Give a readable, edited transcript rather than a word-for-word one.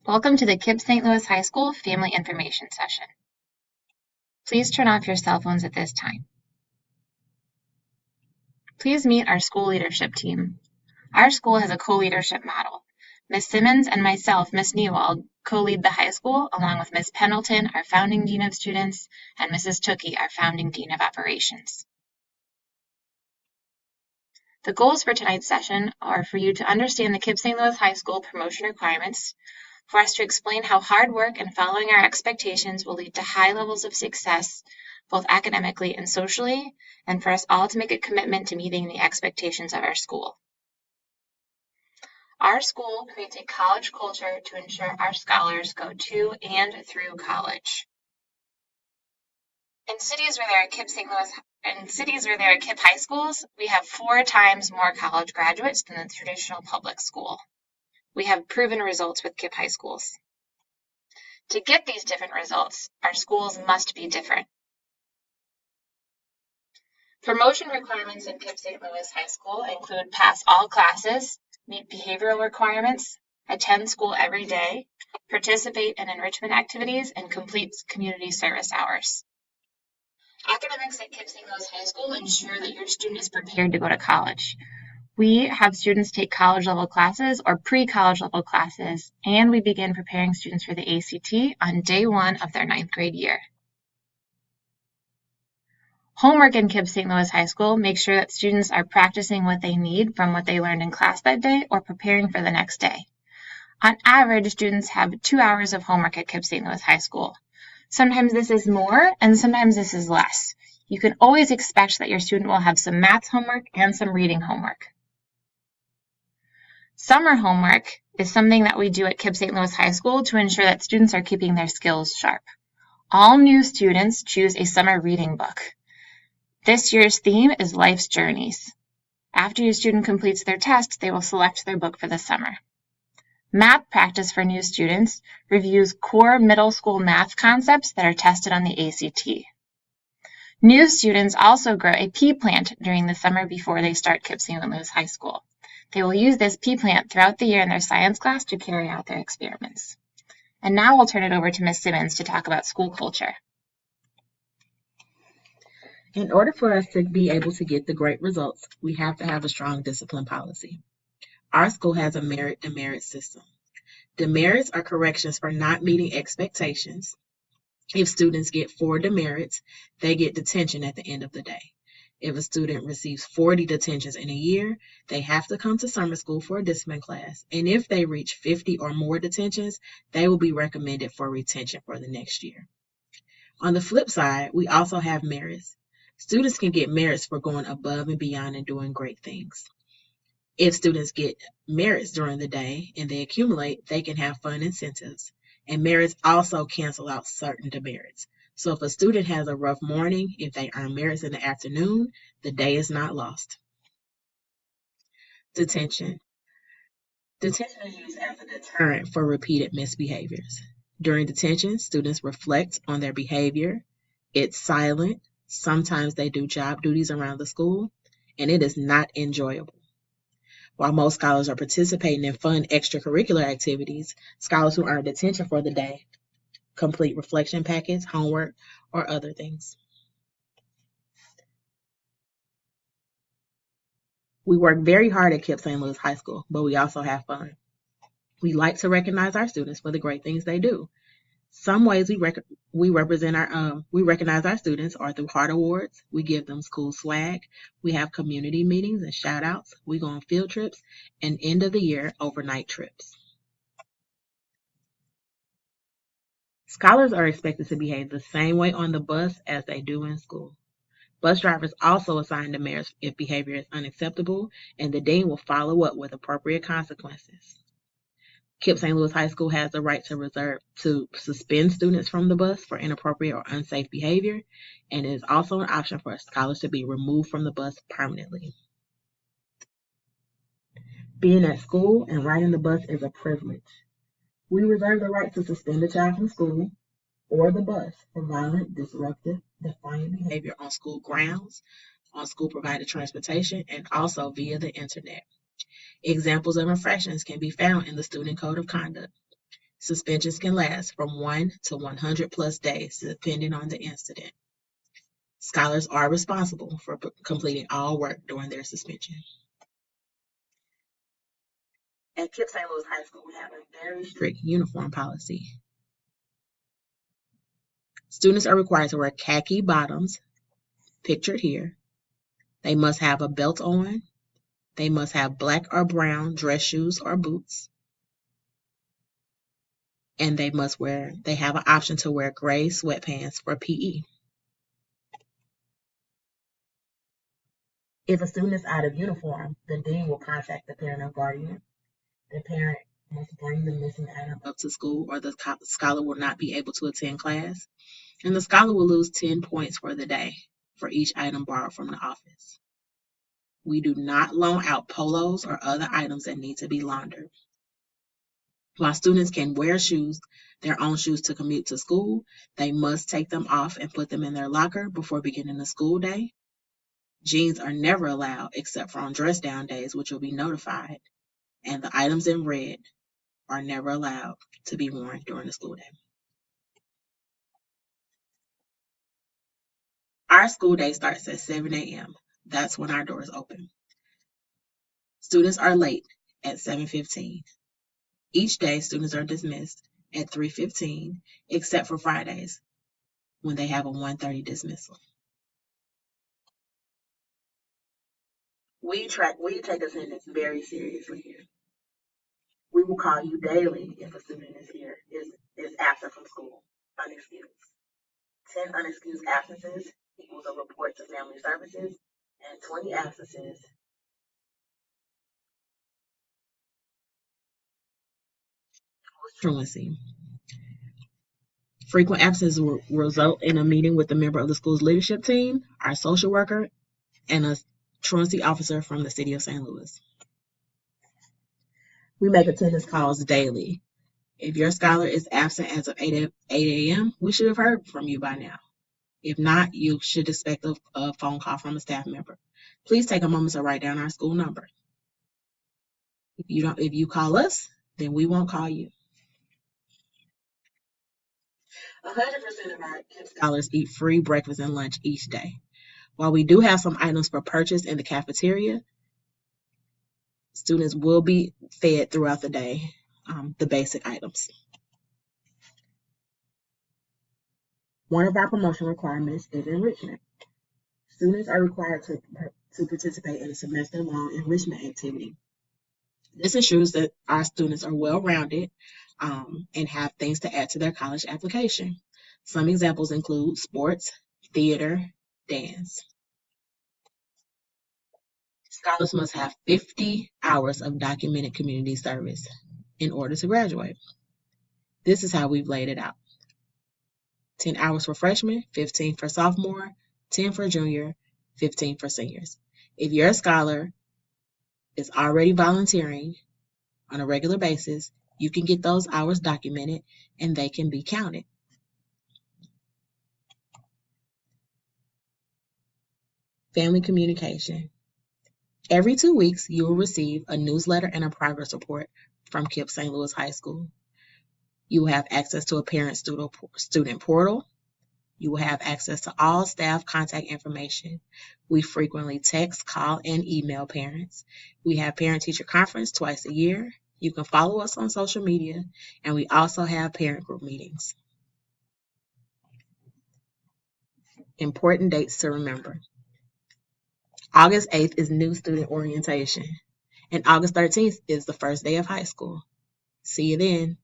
Welcome to the KIPP St. Louis High School Family Information Session. Please turn off your cell phones at this time. Please meet our school leadership team. Our school has a co-leadership model. Ms. Simmons and myself, Ms. Newald, co-lead the high school, along with Ms. Pendleton, our founding Dean of Students, and Mrs. Tookey, our founding Dean of Operations. The goals for tonight's session are for you to understand the KIPP St. Louis High School promotion requirements, for us to explain how hard work and following our expectations will lead to high levels of success, both academically and socially, and for us all to make a commitment to meeting the expectations of our school. Our school creates a college culture to ensure our scholars go to and through college. In cities where there are KIPP high schools, we have 4 times more college graduates than the traditional public school. We have proven results with KIPP high schools. To get these different results, our schools must be different. Promotion requirements in KIPP St. Louis High School include pass all classes, meet behavioral requirements, attend school every day, participate in enrichment activities, and complete community service hours. Academics at KIPP St. Louis High School ensure that your student is prepared to go to college. We have students take college level classes or pre-college level classes, and we begin preparing students for the ACT on day 1 of their 9th grade year. Homework in KIPP St. Louis High School makes sure that students are practicing what they need from what they learned in class that day or preparing for the next day. On average, students have 2 hours of homework at KIPP St. Louis High School. Sometimes this is more and sometimes this is less. You can always expect that your student will have some math homework and some reading homework. Summer homework is something that we do at KIPP St. Louis High School to ensure that students are keeping their skills sharp. All new students choose a summer reading book. This year's theme is Life's Journeys. After your student completes their test, they will select their book for the summer. Math practice for new students reviews core middle school math concepts that are tested on the ACT. New students also grow a pea plant during the summer before they start KIPP St. Louis High School. They will use this pea plant throughout the year in their science class to carry out their experiments. And now I'll turn it over to Ms. Simmons to talk about school culture. In order for us to be able to get the great results, we have to have a strong discipline policy. Our school has a merit-demerit system. Demerits are corrections for not meeting expectations. If students get 4 demerits, they get detention at the end of the day. If a student receives 40 detentions in a year, they have to come to summer school for a discipline class. And if they reach 50 or more detentions, they will be recommended for retention for the next year. On the flip side, we also have merits. Students can get merits for going above and beyond and doing great things. If students get merits during the day and they accumulate, they can have fun incentives. And merits also cancel out certain demerits. So if a student has a rough morning, if they earn merits in the afternoon, the day is not lost. Detention. Detention is used as a deterrent for repeated misbehaviors. During detention, students reflect on their behavior. It's silent. Sometimes they do job duties around the school, and it is not enjoyable. While most scholars are participating in fun extracurricular activities, scholars who earn detention for the day complete reflection packets, homework, or other things. We work very hard at KIPP St. Louis High School, but we also have fun. We like to recognize our students for the great things they do. Some ways we recognize our students are through Heart Awards. We give them school swag. We have community meetings and shout outs. We go on field trips and end of the year overnight trips. Scholars are expected to behave the same way on the bus as they do in school. Bus drivers also assign demerits if behavior is unacceptable, and the dean will follow up with appropriate consequences. KIPP St. Louis High School has the right to suspend students from the bus for inappropriate or unsafe behavior, and it is also an option for scholars to be removed from the bus permanently. Being at school and riding the bus is a privilege. We reserve the right to suspend a child from school or the bus for violent, disruptive, defiant behavior on school grounds, on school-provided transportation, and also via the internet. Examples of infractions can be found in the Student Code of Conduct. Suspensions can last from 1 to 100 plus days, depending on the incident. Scholars are responsible for completing all work during their suspension. At KIPP St. Louis High School, we have a very strict uniform policy. Students are required to wear khaki bottoms, pictured here. They must have a belt on. They must have black or brown dress shoes or boots. And they have an option to wear gray sweatpants for PE. If a student is out of uniform, the dean will contact the parent or guardian. The parent must bring the missing item up to school, or the scholar will not be able to attend class. And the scholar will lose 10 points for the day for each item borrowed from the office. We do not loan out polos or other items that need to be laundered. While students can wear their own shoes to commute to school, they must take them off and put them in their locker before beginning the school day. Jeans are never allowed except for on dress down days, which will be notified. And the items in red are never allowed to be worn during the school day. Our school day starts at 7 a.m. That's when our doors open. Students are late at 7:15. Each day, students are dismissed at 3:15, except for Fridays, when they have a 1:30 dismissal. We take attendance very seriously here. We will call you daily if a student is absent from school, unexcused. 10 unexcused absences equals a report to family services, and 20 absences equals truancy. Frequent absences will result in a meeting with a member of the school's leadership team, our social worker, and a truancy officer from the city of St. Louis. We make attendance calls daily. If your scholar is absent as of 8 a.m., we should have heard from you by now. If not, you should expect a phone call from a staff member. Please take a moment to write down our school number. If you call us, then we won't call you. 100% of our scholars eat free breakfast and lunch each day. While we do have some items for purchase in the cafeteria, students will be fed throughout the day, the basic items. One of our promotion requirements is enrichment. Students are required to participate in a semester-long enrichment activity. This ensures that our students are well-rounded and have things to add to their college application. Some examples include sports, theater, dance. Scholars must have 50 hours of documented community service in order to graduate. This is how we've laid it out. 10 hours for freshmen, 15 for sophomore, 10 for junior, 15 for seniors. If your scholar is already volunteering on a regular basis, you can get those hours documented and they can be counted. Family communication. Every 2 weeks, you will receive a newsletter and a progress report from KIPP St. Louis High School. You will have access to a parent-student portal. You will have access to all staff contact information. We frequently text, call, and email parents. We have parent-teacher conference twice a year. You can follow us on social media, and we also have parent group meetings. Important dates to remember. August 8th is new student orientation, and August 13th is the first day of high school. See you then.